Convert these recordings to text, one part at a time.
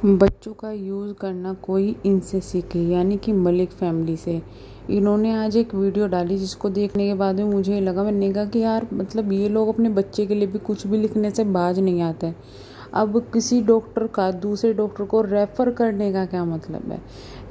बच्चों का यूज़ करना कोई इनसे सीखे, यानी कि मलिक फैमिली से। इन्होंने आज एक वीडियो डाली जिसको देखने के बाद में मुझे लगा, मैंने कहा कि यार मतलब ये लोग अपने बच्चे के लिए भी कुछ भी लिखने से बाज नहीं आते हैं। अब किसी डॉक्टर का दूसरे डॉक्टर को रेफ़र करने का क्या मतलब है?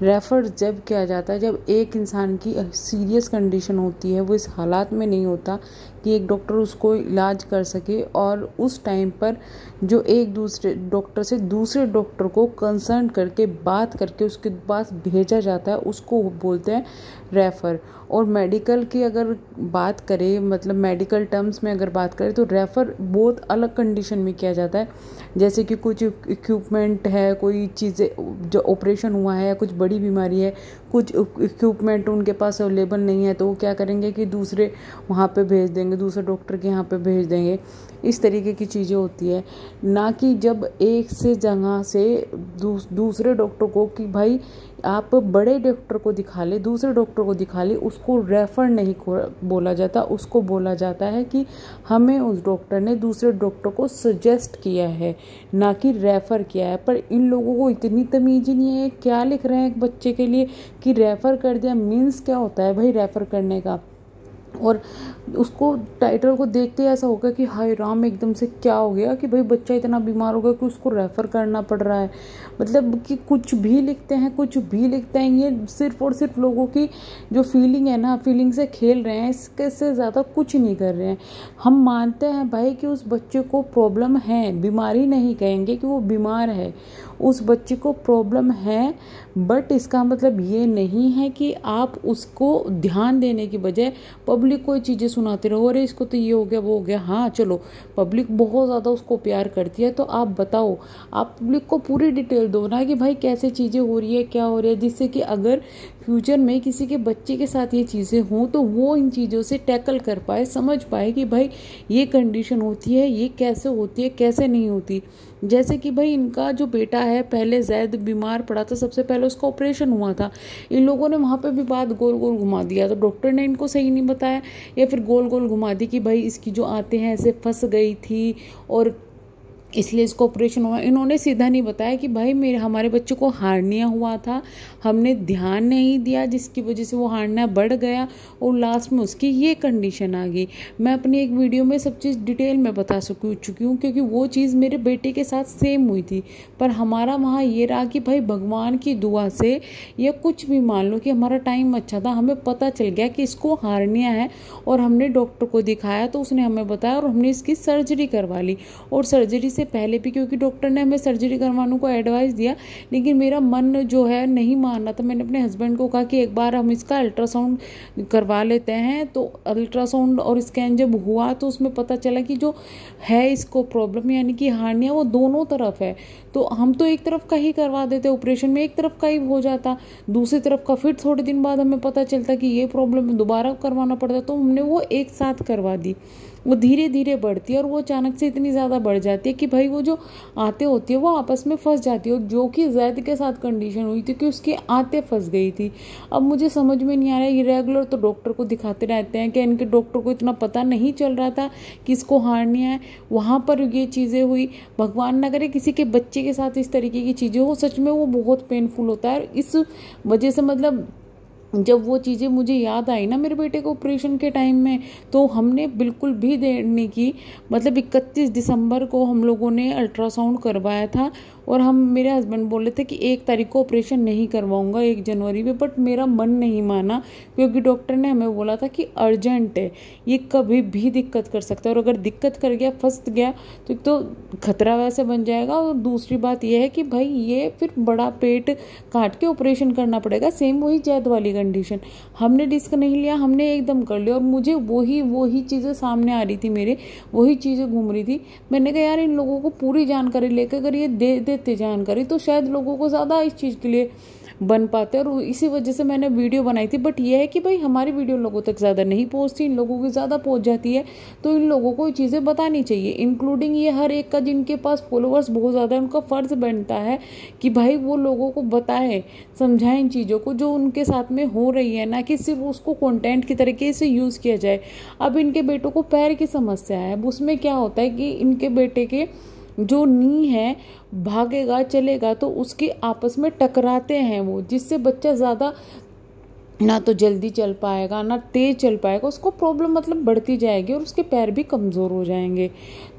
रेफ़र जब किया जाता है जब एक इंसान की सीरियस कंडीशन होती है, वो इस हालात में नहीं होता कि एक डॉक्टर उसको इलाज कर सके, और उस टाइम पर जो एक दूसरे डॉक्टर से दूसरे डॉक्टर को कंसर्न करके बात करके उसके पास भेजा जाता है, उसको बोलते हैं रेफ़र। और मेडिकल की अगर बात करें, मतलब मेडिकल टर्म्स में अगर बात करें, तो रेफ़र बहुत अलग कंडीशन में किया जाता है। जैसे कि कुछ इक्विपमेंट है, कोई चीज़ें जो ऑपरेशन हुआ है, कुछ बड़ी बीमारी है, कुछ इक्विपमेंट उनके पास अवेलेबल नहीं है, तो वो क्या करेंगे कि दूसरे वहाँ पे भेज देंगे, दूसरे डॉक्टर के यहाँ पे भेज देंगे। इस तरीके की चीज़ें होती है, ना कि जब एक से जगह से दूसरे डॉक्टर को कि भाई आप बड़े डॉक्टर को दिखा ले, दूसरे डॉक्टर को दिखा ले, उसको रेफ़र नहीं बोला जाता। उसको बोला जाता है कि हमें उस डॉक्टर ने दूसरे डॉक्टर को सजेस्ट किया है, ना कि रेफ़र किया है। पर इन लोगों को इतनी तमीज़ ही नहीं है, क्या लिख रहे हैं एक बच्चे के लिए कि रेफ़र कर दिया। मीन्स क्या होता है भाई रेफ़र करने का? और उसको टाइटल को देखते ऐसा होगा कि हाय राम, एकदम से क्या हो गया कि भाई बच्चा इतना बीमार हो गया कि उसको रेफ़र करना पड़ रहा है। मतलब कि कुछ भी लिखते हैं, कुछ भी लिखते हैं। ये सिर्फ और सिर्फ लोगों की जो फीलिंग है ना, फीलिंग से खेल रहे हैं, इसके से ज़्यादा कुछ नहीं कर रहे हैं। हम मानते हैं भाई कि उस बच्चे को प्रॉब्लम है, बीमारी नहीं कहेंगे कि वो बीमार है, उस बच्चे को प्रॉब्लम है, बट इसका मतलब ये नहीं है कि आप उसको ध्यान देने की बजाय पब्लिक को चीज़ें सुनाते रहो, अरे इसको तो ये हो गया वो हो गया। हाँ चलो, पब्लिक बहुत ज़्यादा उसको प्यार करती है, तो आप बताओ, आप पब्लिक को पूरी डिटेल दो ना कि भाई कैसे चीज़ें हो रही है, क्या हो रही है, जिससे कि अगर फ्यूचर में किसी के बच्चे के साथ ये चीज़ें हों तो वो इन चीज़ों से टैकल कर पाए, समझ पाए कि भाई ये कंडीशन होती है, ये कैसे होती है, कैसे नहीं होती। जैसे कि भाई इनका जो बेटा है, पहले जैद बीमार पड़ा था, सबसे पहले उसका ऑपरेशन हुआ था। इन लोगों ने वहाँ पे भी बात गोल गोल घुमा दिया, तो डॉक्टर ने इनको सही नहीं बताया, या फिर गोल गोल घुमा दी कि भाई इसकी जो आते हैं ऐसे फंस गई थी और इसलिए इसको ऑपरेशन हुआ। इन्होंने सीधा नहीं बताया कि भाई हमारे बच्चे को हार्निया हुआ था, हमने ध्यान नहीं दिया, जिसकी वजह से वो हार्निया बढ़ गया और लास्ट में उसकी ये कंडीशन आ गई। मैं अपनी एक वीडियो में सब चीज़ डिटेल में बता चुकी हूँ, क्योंकि वो चीज़ मेरे बेटे के साथ सेम हुई थी। पर हमारा वहाँ ये रहा कि भाई भगवान की दुआ से, या कुछ भी मान लो कि हमारा टाइम अच्छा था, हमें पता चल गया कि इसको हार्निया है, और हमने डॉक्टर को दिखाया तो उसने हमें बताया और हमने इसकी सर्जरी करवा ली। और सर्जरी से पहले भी, क्योंकि डॉक्टर ने हमें सर्जरी करवाने को एडवाइस दिया, लेकिन मेरा मन जो है नहीं मान रहा था। मैंने अपने हस्बैंड को कहा कि एक बार हम इसका अल्ट्रासाउंड करवा लेते हैं। तो अल्ट्रासाउंड और स्कैन जब हुआ तो उसमें पता चला कि जो है इसको प्रॉब्लम, यानी कि हार्निया, वो दोनों तरफ है। तो हम तो एक तरफ का ही करवा देते ऑपरेशन में, एक तरफ का ही हो जाता, दूसरी तरफ का फिर थोड़े दिन बाद हमें पता चलता कि ये प्रॉब्लम दोबारा करवाना पड़ता, तो हमने वो एक साथ करवा दी। वो धीरे धीरे बढ़ती है और वो अचानक से इतनी ज़्यादा बढ़ जाती है कि भाई वो जो आते होती है वो आपस में फंस जाती है, और जो कि जैद के साथ कंडीशन हुई थी कि उसकी आते फंस गई थी। अब मुझे समझ में नहीं आ रहा है, ये रेगुलर तो डॉक्टर को दिखाते रहते हैं, कि इनके डॉक्टर को इतना पता नहीं चल रहा था कि इसको हार्निया है, वहाँ पर ये चीज़ें हुई। भगवान ना करे किसी के बच्चे के साथ इस तरीके की चीज़ें हो, सच में वो बहुत पेनफुल होता है। इस वजह से मतलब जब वो चीज़ें मुझे याद आई ना मेरे बेटे को ऑपरेशन के टाइम में, तो हमने बिल्कुल भी देर नहीं की। मतलब 31 दिसंबर को हम लोगों ने अल्ट्रासाउंड करवाया था, और हम, मेरे हस्बैंड बोले थे कि 1 तारीख को ऑपरेशन नहीं करवाऊंगा, 1 जनवरी में, बट मेरा मन नहीं माना, क्योंकि डॉक्टर ने हमें बोला था कि अर्जेंट है, ये कभी भी दिक्कत कर सकता है, और अगर दिक्कत कर गया, फंस गया, तो एक तो खतरा वैसे बन जाएगा, और दूसरी बात यह है कि भाई ये फिर बड़ा पेट काट के ऑपरेशन करना पड़ेगा। सेम वही जैद वाली कंडीशन, हमने रिस्क नहीं लिया, हमने एकदम कर लिया, और मुझे वही चीज़ें सामने आ रही थी, मेरे वही चीज़ें घूम रही थी। मैंने कहा यार इन लोगों को पूरी जानकारी लेकर अगर ये दे देते जानकारी, तो शायद लोगों को ज़्यादा इस चीज़ के लिए बन पाते, और इसी वजह से मैंने वीडियो बनाई थी। बट ये है कि भाई हमारी वीडियो लोगों तक ज़्यादा नहीं पहुंचती, इन लोगों की ज़्यादा पहुंच जाती है, तो इन लोगों को ये चीज़ें बतानी चाहिए, इंक्लूडिंग ये हर एक का जिनके पास फॉलोअर्स बहुत ज़्यादा है, उनका फ़र्ज़ बनता है कि भाई वो लोगों को बताएं, समझाएं इन चीज़ों को जो उनके साथ में हो रही है, ना कि सिर्फ उसको कंटेंट की तरीके से यूज़ किया जाए। अब इनके बेटों को पैर की समस्या है, अब उसमें क्या होता है कि इनके बेटे के जो नी है भागेगा चलेगा तो उसके आपस में टकराते हैं वो, जिससे बच्चा ज़्यादा ना तो जल्दी चल पाएगा ना तेज चल पाएगा, उसको प्रॉब्लम मतलब बढ़ती जाएगी और उसके पैर भी कमज़ोर हो जाएंगे।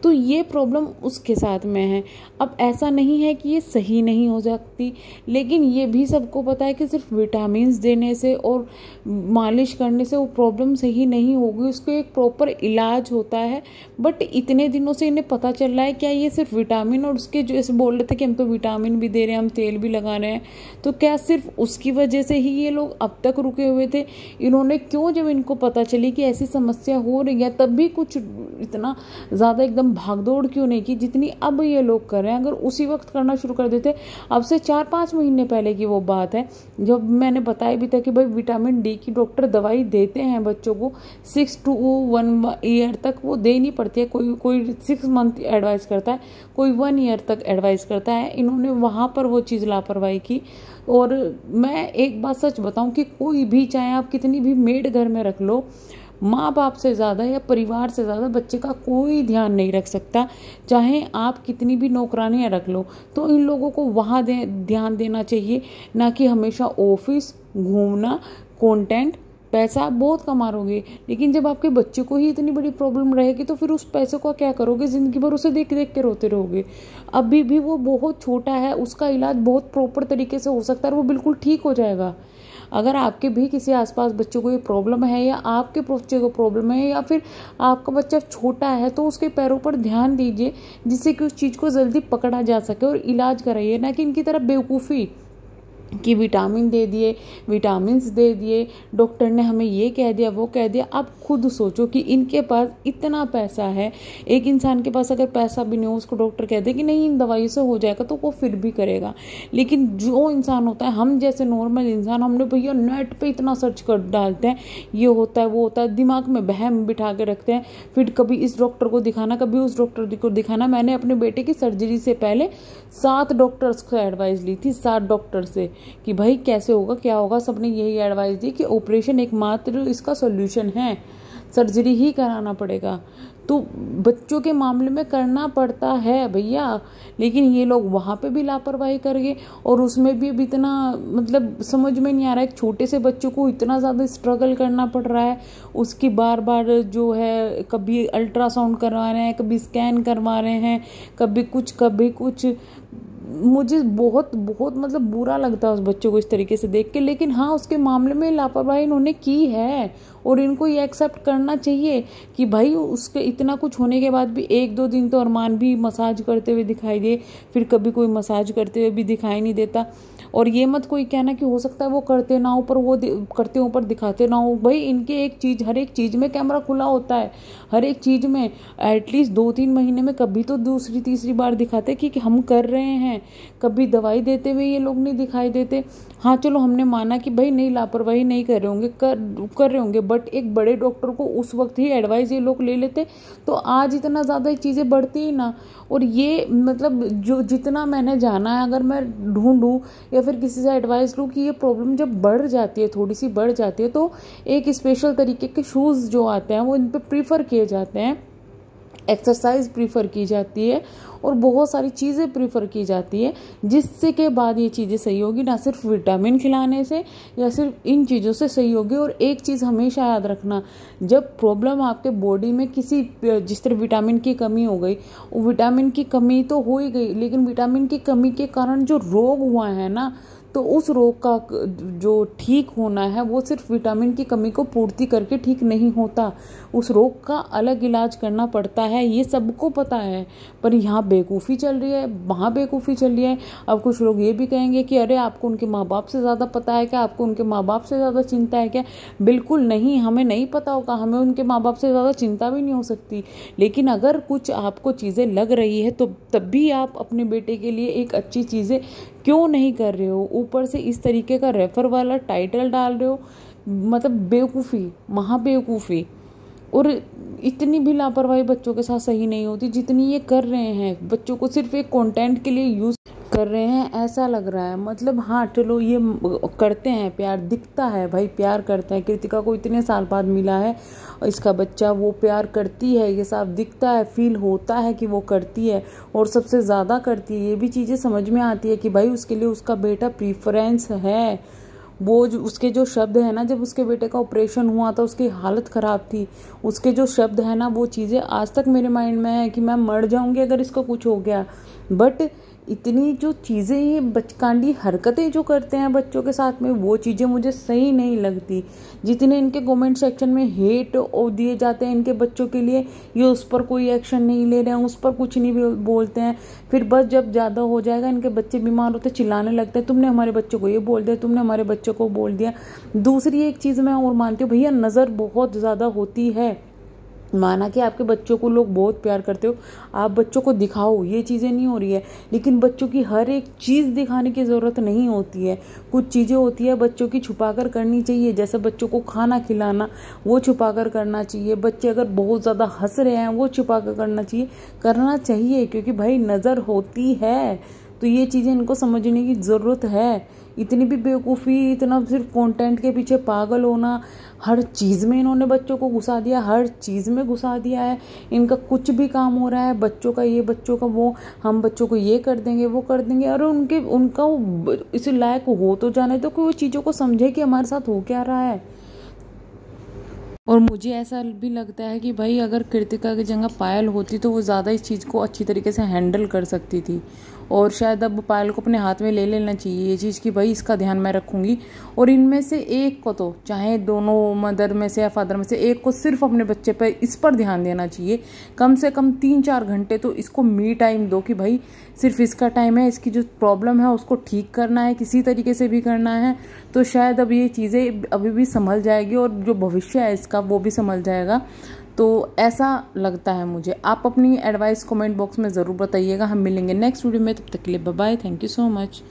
तो ये प्रॉब्लम उसके साथ में है। अब ऐसा नहीं है कि ये सही नहीं हो सकती, लेकिन ये भी सबको पता है कि सिर्फ विटामिन्स देने से और मालिश करने से वो प्रॉब्लम सही नहीं होगी, उसको एक प्रॉपर इलाज होता है। बट इतने दिनों से इन्हें पता चल रहा है क्या ये सिर्फ विटामिन और उसके जो ऐसे बोल रहे थे कि हम तो विटामिन भी दे रहे हैं, हम तेल भी लगा रहे हैं, तो क्या सिर्फ उसकी वजह से ही ये लोग अब तक रुके हुए थे? इन्होंने क्यों, जब इनको पता चली कि ऐसी समस्या हो रही है, तब भी कुछ इतना ज़्यादा एकदम भागदौड़ क्यों नहीं की जितनी अब ये लोग कर रहे हैं? अगर उसी वक्त करना शुरू कर देते, अब से 4-5 महीने पहले की वो बात है जब मैंने बताया भी था कि भाई विटामिन डी की डॉक्टर दवाई देते हैं बच्चों को 6 to 1 ईयर तक, वो देनी पड़ती है। कोई 6 मंथ एडवाइस करता है, कोई 1 ईयर तक एडवाइस करता है। इन्होंने वहाँ पर वो चीज़ लापरवाही की। और मैं एक बात सच बताऊं कि कोई भी, चाहे आप कितनी भी मेड घर में रख लो, माँ बाप से ज़्यादा या परिवार से ज़्यादा बच्चे का कोई ध्यान नहीं रख सकता। चाहे आप कितनी भी नौकरानियाँ रख लो, तो इन लोगों को वहाँ ध्यान देना चाहिए, ना कि हमेशा ऑफिस घूमना, कंटेंट। पैसा आप बहुत कमा लोगे, लेकिन जब आपके बच्चे को ही इतनी बड़ी प्रॉब्लम रहेगी तो फिर उस पैसे को क्या करोगे? ज़िंदगी भर उसे देख देख के रोते रहोगे। अभी भी वो बहुत छोटा है, उसका इलाज बहुत प्रॉपर तरीके से हो सकता है और वो बिल्कुल ठीक हो जाएगा। अगर आपके भी किसी आसपास बच्चों को ये प्रॉब्लम है, या आपके बच्चे को प्रॉब्लम है, या फिर आपका बच्चा छोटा है, तो उसके पैरों पर ध्यान दीजिए, जिससे कि उस चीज़ को जल्दी पकड़ा जा सके और इलाज कराइए, ना कि इनकी तरफ बेवकूफ़ी कि विटामिन दे दिए, विटामिन्स दे दिए, डॉक्टर ने हमें ये कह दिया वो कह दिया। आप खुद सोचो कि इनके पास इतना पैसा है, एक इंसान के पास अगर पैसा भी नहीं हो, उसको डॉक्टर कह दे कि नहीं इन दवाइयों से हो जाएगा, तो वो फिर भी करेगा। लेकिन जो इंसान होता है, हम जैसे नॉर्मल इंसान, हमने भैया नेट पे इतना सर्च कर डालते हैं, ये होता है वो होता है, दिमाग में बहम बिठा के रखते हैं, फिर कभी इस डॉक्टर को दिखाना, कभी उस डॉक्टर को दिखाना। मैंने अपने बेटे की सर्जरी से पहले 7 डॉक्टर्स को एडवाइस ली थी, 7 डॉक्टर से, कि भाई कैसे होगा क्या होगा। सबने यही एडवाइस दी कि ऑपरेशन एकमात्र इसका सॉल्यूशन है, सर्जरी ही कराना पड़ेगा। तो बच्चों के मामले में करना पड़ता है भैया, लेकिन ये लोग वहाँ पे भी लापरवाही कर गए। और उसमें भी अब इतना मतलब समझ में नहीं आ रहा है, छोटे से बच्चों को इतना ज़्यादा स्ट्रगल करना पड़ रहा है, उसकी बार बार जो है कभी अल्ट्रासाउंड करवा रहे हैं, कभी स्कैन करवा रहे हैं, कभी कुछ। मुझे बहुत बहुत मतलब बुरा लगता है उस बच्चों को इस तरीके से देख के। लेकिन हाँ, उसके मामले में लापरवाही इन्होंने की है और इनको ये एक्सेप्ट करना चाहिए कि भाई उसके इतना कुछ होने के बाद भी 1-2 दिन तो अरमान भी मसाज करते हुए दिखाई दिए, फिर कभी कोई मसाज करते हुए भी दिखाई नहीं देता। और ये मत कोई कहना कि हो सकता है वो करते ना हो, पर वो करते हो पर दिखाते ना हो। भाई इनके हर एक चीज़ में कैमरा खुला होता है, हर एक चीज़ में एटलीस्ट 2-3 महीने में कभी तो दूसरी तीसरी बार दिखाते कि हम कर रहे हैं। कभी दवाई देते हुए ये लोग नहीं दिखाई देते। हाँ चलो, हमने माना कि भाई नहीं, लापरवाही नहीं कर रहे होंगे, कर रहे होंगे, बट एक बड़े डॉक्टर को उस वक्त ही एडवाइस ये लोग ले लेते तो आज इतना ज़्यादा चीज़ें बढ़ती ही ना। और ये मतलब जो जितना मैंने जाना है, अगर मैं ढूंढूं या फिर किसी से एडवाइस लूँ कि ये प्रॉब्लम जब बढ़ जाती है, थोड़ी सी बढ़ जाती है, तो एक स्पेशल तरीके के शूज़ जो आते हैं वो इन पर प्रीफर किए जाते हैं, एक्सरसाइज प्रीफर की जाती है और बहुत सारी चीज़ें प्रीफर की जाती है, जिससे के बाद ये चीज़ें सही होगी। ना सिर्फ विटामिन खिलाने से या सिर्फ इन चीज़ों से सही होगी। और एक चीज़ हमेशा याद रखना, जब प्रॉब्लम आपके बॉडी में किसी, जिस तरह विटामिन की कमी हो गई, विटामिन की कमी तो हो ही गई, लेकिन विटामिन की कमी के कारण जो रोग हुआ है ना, तो उस रोग का जो ठीक होना है वो सिर्फ विटामिन की कमी को पूर्ति करके ठीक नहीं होता, उस रोग का अलग इलाज करना पड़ता है। ये सबको पता है, पर यहाँ बेवकूफ़ी चल रही है, वहाँ बेवकूफ़ी चल रही है। अब कुछ लोग ये भी कहेंगे कि अरे आपको उनके माँ बाप से ज़्यादा पता है क्या, आपको उनके माँ बाप से ज़्यादा चिंता है क्या? बिल्कुल नहीं, हमें नहीं पता होगा, हमें उनके माँ बाप से ज़्यादा चिंता भी नहीं हो सकती। लेकिन अगर कुछ आपको चीज़ें लग रही है तो तब भी आप अपने बेटे के लिए एक अच्छी चीज़ें क्यों नहीं कर रहे हो? ऊपर से इस तरीके का रेफर वाला टाइटल डाल रहे हो, मतलब बेवकूफ़ी, महाबेवकूफ़ी। और इतनी भी लापरवाही बच्चों के साथ सही नहीं होती जितनी ये कर रहे हैं। बच्चों को सिर्फ एक कंटेंट के लिए यूज़ कर रहे हैं ऐसा लग रहा है। मतलब हाँ चलो ये करते हैं, प्यार दिखता है भाई, प्यार करते हैं। कृतिका को इतने साल बाद मिला है इसका बच्चा, वो प्यार करती है, ये साफ दिखता है, फील होता है कि वो करती है और सबसे ज़्यादा करती है। ये भी चीज़ें समझ में आती है कि भाई उसके लिए उसका बेटा प्रीफरेंस है। वो जो उसके जो शब्द है ना, जब उसके बेटे का ऑपरेशन हुआ था उसकी हालत ख़राब थी, उसके जो शब्द है ना, वो चीज़ें आज तक मेरे माइंड में है कि मैं मर जाऊंगी अगर इसको कुछ हो गया। बट इतनी जो चीज़ें, ये बचकांडी हरकतें जो करते हैं बच्चों के साथ में, वो चीज़ें मुझे सही नहीं लगती। जितने इनके कमेंट सेक्शन में हेट दिए जाते हैं इनके बच्चों के लिए, ये उस पर कोई एक्शन नहीं ले रहे हैं, उस पर कुछ नहीं बोलते हैं। फिर बस जब ज़्यादा हो जाएगा, इनके बच्चे बीमार होते चिल्लाने लगते हैं, तुमने हमारे बच्चों को ये बोल दिया, तुमने हमारे बच्चों को बोल दिया। दूसरी एक चीज़ मैं और मानती हूँ भैया, नज़र बहुत ज़्यादा होती है। माना कि आपके बच्चों को लोग बहुत प्यार करते हो, आप बच्चों को दिखाओ, ये चीज़ें नहीं हो रही है, लेकिन बच्चों की हर एक चीज़ दिखाने की ज़रूरत नहीं होती है। कुछ चीज़ें होती है बच्चों की छुपाकर करनी चाहिए, जैसे बच्चों को खाना खिलाना, वो छुपाकर करना चाहिए। बच्चे अगर बहुत ज़्यादा हंस रहे हैं, वो छुपाकर करना चाहिए क्योंकि भाई नज़र होती है। तो ये चीज़ें इनको समझने की ज़रूरत है। इतनी भी बेवकूफ़ी, इतना सिर्फ कंटेंट के पीछे पागल होना, हर चीज़ में इन्होंने बच्चों को घुसा दिया, हर चीज़ में घुसा दिया है। इनका कुछ भी काम हो रहा है, बच्चों का ये, बच्चों का वो, हम बच्चों को ये कर देंगे, वो कर देंगे। अरे उनका वो इस लायक हो तो जाने दो कि वो चीज़ों को समझे कि हमारे साथ हो क्या रहा है। और मुझे ऐसा भी लगता है कि भाई अगर कृतिका की जगह पायल होती तो वो ज़्यादा इस चीज़ को अच्छी तरीके से हैंडल कर सकती थी। और शायद अब पायल को अपने हाथ में ले लेना चाहिए ये चीज़ कि भाई इसका ध्यान मैं रखूँगी, और इनमें से एक को, तो चाहे दोनों मदर में से या फादर में से एक को, सिर्फ अपने बच्चे पर, इस पर ध्यान देना चाहिए। कम से कम 3-4 घंटे तो इसको मी टाइम दो कि भाई सिर्फ इसका टाइम है, इसकी जो प्रॉब्लम है उसको ठीक करना है, किसी तरीके से भी करना है। तो शायद अब ये चीज़ें अभी भी संभल जाएगी और जो भविष्य है इसका वो भी संभल जाएगा। तो ऐसा लगता है मुझे। आप अपनी एडवाइस कमेंट बॉक्स में ज़रूर बताइएगा। हम मिलेंगे नेक्स्ट वीडियो में, तब तक के लिए bye bye, thank you so much.